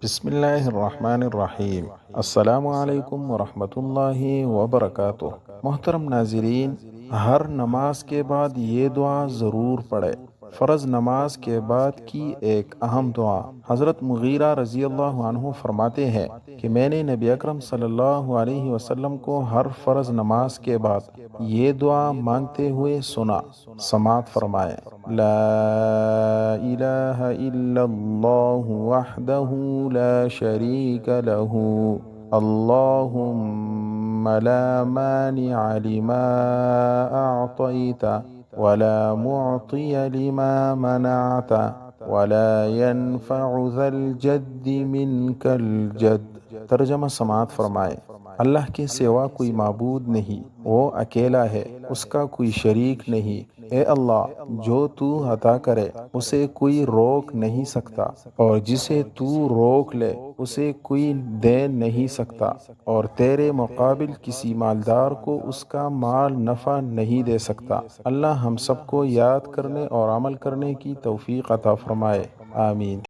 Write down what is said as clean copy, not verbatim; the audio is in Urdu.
بسم اللہ الرحمن الرحیم۔ السلام علیکم ورحمۃ اللہ وبرکاتہ۔ محترم ناظرین، ہر نماز کے بعد یہ دعا ضرور پڑھے۔ فرض نماز کے بعد کی ایک اہم دعا۔ حضرت مغیرہ رضی اللہ عنہ فرماتے ہیں کہ میں نے نبی اکرم صلی اللہ علیہ وسلم کو ہر فرض نماز کے بعد یہ دعا مانگتے ہوئے سنا۔ سماعت فرمائیں۔ لا الہ الا اللہ وحدہ لا شریک لہ اللہم لا مانع لما اعطیت ولا معطی لما منعت ولا ينفع ذا الجد منک الجد۔ ترجمہ سماعت فرمائے۔ اللہ کے سوا کوئی معبود نہیں، وہ اکیلا ہے، اس کا کوئی شریک نہیں۔ اے اللہ، جو تو عطا کرے اسے کوئی روک نہیں سکتا، اور جسے تو روک لے اسے کوئی دے نہیں سکتا، اور تیرے مقابل کسی مالدار کو اس کا مال نفع نہیں دے سکتا۔ اللہ ہم سب کو یاد کرنے اور عمل کرنے کی توفیق عطا فرمائے، آمین۔